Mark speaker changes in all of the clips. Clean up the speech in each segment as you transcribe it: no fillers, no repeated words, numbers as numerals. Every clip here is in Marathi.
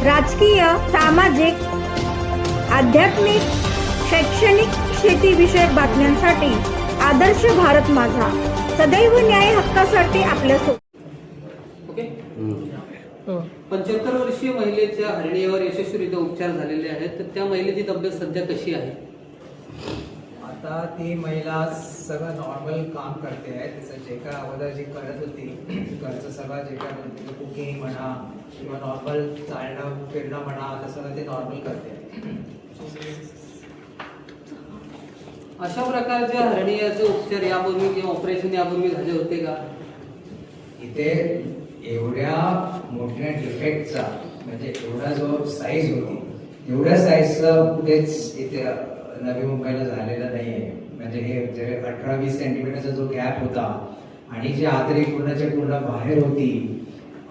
Speaker 1: राजकीय, सामाजिक, आध्यात्मिक, शैक्षणिक, शेतीविषयक बातम्यांसाठी आदर्श भारत माझा सदैव न्याय हक्कासाठी आपल्यासोबत.
Speaker 2: ओके. 75 वर्षीय महिलेच्या हर्नियावर यशस्वीरित्या उपचार झालेले आहेत, तर त्या महिलेची तब्येत सध्या कशी आहे?
Speaker 3: आता ती महिला सगळं नॉर्मल काम करते आहे. तिचं जे काय अगोदर जी करत होती घरचं सगळं जे काय म्हणते कुकिंग म्हणा किंवा नॉर्मल चालणं फिरणं म्हणा ते सगळं ते नॉर्मल करते.
Speaker 2: अशा प्रकारच्या हर्नियाचे उपचार यापूर्वी किंवा ऑपरेशन यापूर्वी झाले होते का?
Speaker 3: इथे एवढ्या मोठ्या डिफेक्टचा म्हणजे एवढा जो साईज होती एवढ्या साईजचा कुठेच इथे नवी मुंबईला झालेला नाही आहे. म्हणजे हे जे 18-20 सेंटीमीटरचा जो गॅप होता आणि जी आतडी पूर्णच्या पूर्ण बाहेर होती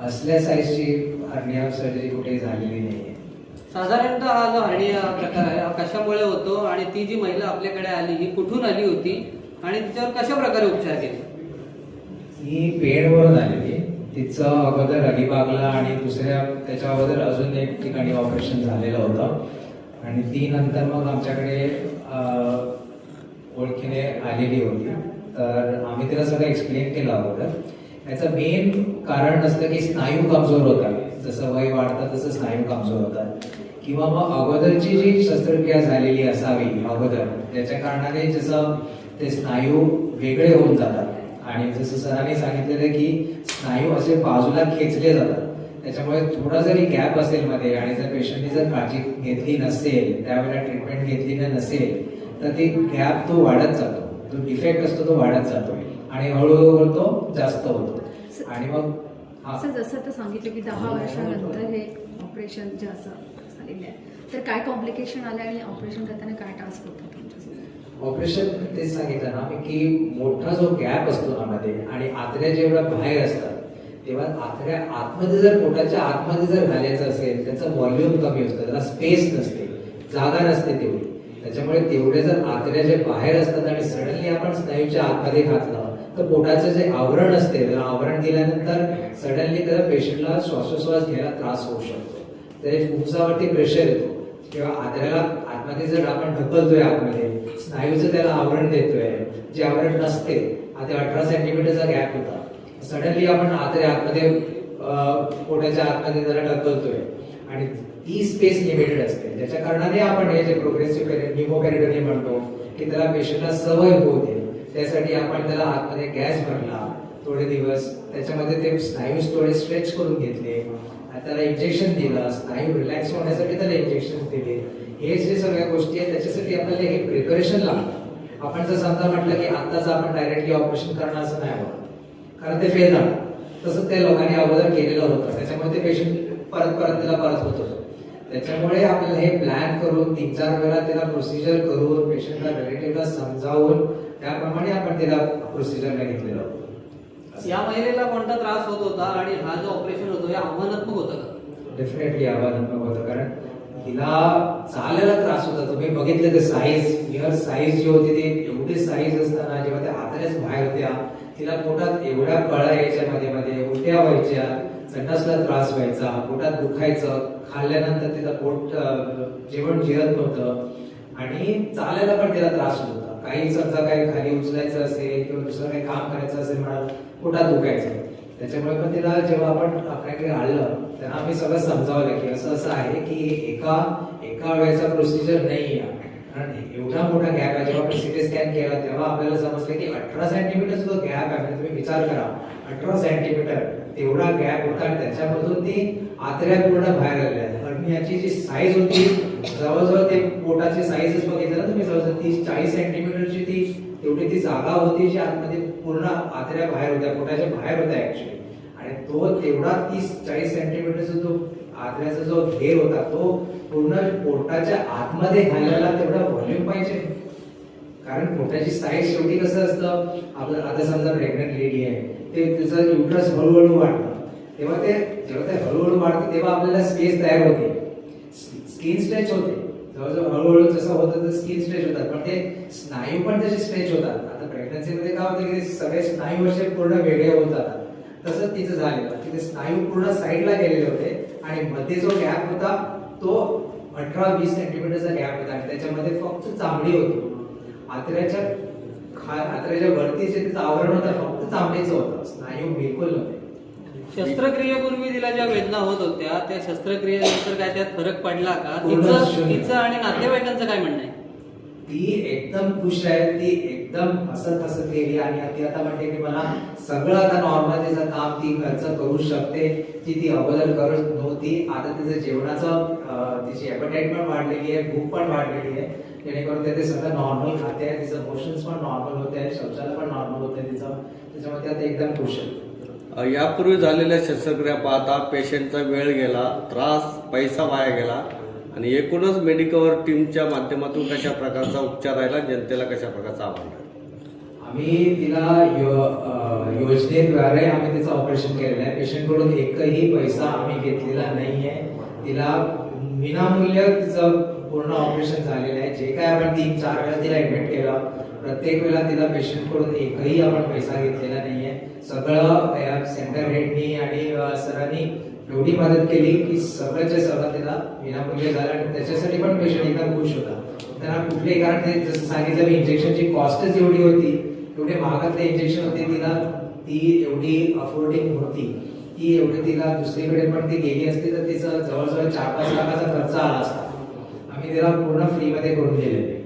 Speaker 3: असल्या साईजची हर्निया सर्जरी कुठे झालेली नाही आहे.
Speaker 2: साधारणतः हा जो हर्निया प्रकार आहे हा कशामुळे होतो आणि ती जी महिला आपल्याकडे आली ही कुठून आली होती आणि तिच्यावर कशा प्रकारे उपचार केले?
Speaker 3: ही पेणवरून आलेली. तिचं अगोदर अलिबागला आणि दुसऱ्या त्याच्या अगोदर अजून एक ठिकाणी ऑपरेशन झालेलं होतं आणि ती नंतर मग आमच्याकडे ओळखीने आलेली होती. तर आम्ही तिला सगळं एक्सप्लेन केलं अगोदर. याचं मेन कारण असतं की स्नायू कमजोर होतात. जसं वय वाढतं तसं स्नायू कमजोर होतात किंवा मग अगोदरची जी शस्त्रक्रिया झालेली असावी अगोदर त्याच्या कारणाने जसं ते स्नायू वेगळे होऊन जातात आणि जसं सरांनी सांगितलेलं की स्नायू असे बाजूला खेचले जातात. त्याच्यामुळे थोडा जरी गॅप असेल मध्ये आणि जर पेशंटने जर काळजी घेतली नसेल त्यावेळेला ट्रीटमेंट घेतली नसेल तर ती गॅप तो वाढत जातो. जो डिफेक्ट असतो तो वाढत जातो आणि हळूहळू तो जास्त होतो. आणि मग
Speaker 4: सर जसं आता सांगितलं की 10 वर्षानंतर हे ऑपरेशन जे असं झालेलं आहे तर काय कॉम्प्लिकेशन आले आणि ऑपरेशन करताना काय टास्क होतात तुमच्यासोबत?
Speaker 3: ऑपरेशन तेच सांगितलं ना मी की मोठा जो गॅप असतो त्यामध्ये आणि आतड्या जेवढ्या बाहेर असतात तेव्हा आतड्या आतमध्ये जर पोटाच्या आतमध्ये जर घालायचं असेल त्याचं व्हॉल्यूम कमी असतं, त्याला स्पेस नसते, जागा नसते तेवढी. त्याच्यामुळे तेवढे जर आतड्या जे बाहेर असतात आणि सडनली आपण स्नायूच्या आतमध्ये घातलं तर पोटाचं जे आवरण असते त्याला आवरण दिल्यानंतर सडनली त्याला पेशंटला श्वासोश्वास घ्यायला त्रास होऊ शकतो. त्याच्या फुफ्फुसावरती प्रेशर येतो किंवा आतड्याला आतमध्ये जर आपण ढकलतोय आतमध्ये स्नायूचं त्याला आवरण देतोय जे आवरण नसते. आता 18 सेंटीमीटरचा गॅप होता सडनली आपण आतमध्ये पोटाच्या आतमध्ये जरा ढकलतोय आणि ती स्पेस लिमिटेड असते. त्याच्या कारणाने आपण हे जे प्रोग्रेसिव्ह न्यूमोपेरिटोनियम म्हणतो की त्याला पेशंटला सवय होऊ दे त्यासाठी आपण त्याला आतमध्ये गॅस भरला थोडे दिवस. त्याच्यामध्ये ते स्नायूज थोडे स्ट्रेच करून घेतले, त्याला इंजेक्शन दिलं, स्नायू रिलॅक्स होण्यासाठी त्याला इंजेक्शन दिले. हे जे सगळ्या गोष्टी आहेत त्याच्यासाठी आपल्याला हे प्रिपरेशन लागतं. आपण जर समजा म्हटलं की आत्ताच आपण डायरेक्टली ऑपरेशन करणं असं नाही होत कारण ते फेल झालं. तसं त्या लोकांनी अगोदर केलेलं होतं त्याच्यामुळे ते पेशंट परत होत होतं. त्याच्यामुळे आपल्याला हे प्लॅन करून 3-4 वेळा त्याला प्रोसिजर करून पेशंटला रिलेटिव्हला समजावून त्याप्रमाणे आपण त्याला प्रोसिजरला घेतलेलं होतं.
Speaker 2: या महिलेला कोणता त्रास होत होता आणि हा जो ऑपरेशन होतो हे आव्हानात्मक होतं का?
Speaker 3: डेफिनेटली आव्हानात्मक होतं कारण तिला चालायला त्रास होता. तुम्ही बघितलं ते साईज जी होती ती एवढी साईज असताना जेव्हा त्या आतड्याच बाहेर होत्या तिला पोटात एवढ्या कळा यायच्या मध्ये उलट्या व्हायच्या, संडासला त्रास व्हायचा, पोटात दुखायचं, खाल्ल्यानंतर तिला पोट जेवण जिरत नव्हतं आणि चालायला पण तिला त्रास होत होता. काही समजा काही खाली उचलायचं असेल किंवा दुसरं काही काम करायचं असेल म्हणा पोटात दुखायचं. त्याच्यामुळे पण तिला जेव्हा आपण आपल्याकडे आणलं त्यांना आम्ही सगळं समजावलं की असं आहे की एका वेळेचा प्रोसिजर नाही आहे कारण एवढा मोठा गॅप आहे. जेव्हा आपण सिटी स्कॅन केला तेव्हा आपल्याला समजलं की 18 सेंटीमीटरचा जो गॅप आहे तुम्ही विचार करा 18 सेंटीमीटर तेवढा गॅप होता त्याच्यामधून ती आतड्या पूर्ण बाहेर आल्या. हर्नियाची जी साईज होती जवळजवळ ते पोटाची साईजच बघितलं ना तुम्ही जवळजवळ 30-40 सेंटीमीटरची तेवढी ती जागा होती जी आतमध्ये पूर्ण आतड्या बाहेर होत्या, पोटाच्या बाहेर होत्या ऍक्च्युअली. आणि तो तेवढा 30-40 सेंटीमीटरचा जो आतड्याचा जो घेर होता तो पूर्ण पोटाच्या आतमध्ये घालायला तेवढा व्हॉल्यूम पाहिजे कारण पोटाची साईज शेवटी कसं असतं आपलं आता समजा प्रेग्नंट लेडी आहे ते तिचं युट्रस हळूहळू वाढतं तेव्हा जेव्हा ते हळूहळू वाढतं तेव्हा आपल्याला स्पेस तयार होते, स्किन स्ट्रेच होते. जवळजवळ हळूहळू जसं होतं तर स्किन स्ट्रेच होतात पण ते स्नायू पण तसे स्ट्रेच होतात. आता प्रेग्नन्सीमध्ये काय होतं की सगळे स्नायू असे पूर्ण वेगळे होत जातात. तसंच तिचं झालेलं की ते स्नायू पूर्ण साईडला गेलेले होते आणि मध्ये जो गॅप होता तो 18-20 सेंटीमीटरचा गॅप होता आणि त्याच्यामध्ये फक्त चामडी होती. आतड्याच्या वरती जे त्याचं आवरण होतं फक्त चामडीचं होतं, स्नायू बिलकुल नव्हते.
Speaker 2: शस्त्रक्रियेपूर्वी तिला ज्या वेदना होत होत्या त्या शस्त्रक्रियेनंतर काय त्यात फरक पडला का?
Speaker 3: पूर्ण शून्य.
Speaker 2: तिचं आणि नातेवाईकांचं काय म्हणणं आहे?
Speaker 3: ती एकदम खुश आहे, ती एकदम हसत हसत गेली आणि ती आता म्हणते की मला सगळं आता नॉर्मल तिचं काम ती घरचं करू शकते, ती अगोदर करत नव्हती. आता तिचं जेवणाचं तिची ॲपेटाईट पण वाढलेली आहे, भूक पण वाढलेली आहे, जेणेकरून ते सगळं नॉर्मल खाते आहे, तिचं मोशन्स पण नॉर्मल होते आहे, शौचालय पण नॉर्मल होते तिचं, त्याच्यामध्ये आता एकदम खुश आहे.
Speaker 5: यापूर्वी झालेल्या शस्त्रक्रिया पाहता पेशंटचा वेळ गेला, त्रास, पैसा वाया गेला आणि एकूणच मेडिकवर टीमच्या माध्यमातून कशा प्रकारचा उपचार राहिला, जनतेला कशा प्रकारचा आव्हान राहिला?
Speaker 3: आम्ही तिला योजनेद्वारे आम्ही तिचं ऑपरेशन केलेलं आहे. पेशंटकडून एकही पैसा आम्ही घेतलेला नाहीये. तिला विनामूल्य तिचं पूर्ण ऑपरेशन झालेलं आहे. जे काय आपण 3-4 वेळा तिला ऍडमिट केलं, प्रत्येक वेळा तिला पेशंटकडून एकही आपण पैसा घेतलेला नाहीये. सगळं या सेंटर हेडनी आणि सरांनी एवढी मदत केली की सगळंच्या सगळं तिला विनामूल्य झालं आणि त्याच्यासाठी पण पेशंट एकदम खुश होता. त्यांना कुठलेही कारण ते जसं सांगितलं मी इंजेक्शनची कॉस्टच एवढी होती, एवढे महागातले इंजेक्शन होते, तिला ती एवढी अफोर्डिंग होती की एवढी तिला दुसरीकडे पण ती गेली असती तर तिचं जवळजवळ 4-5 लाखाचा खर्च आला असता. आम्ही तिला पूर्ण फ्रीमध्ये करून दिलेले.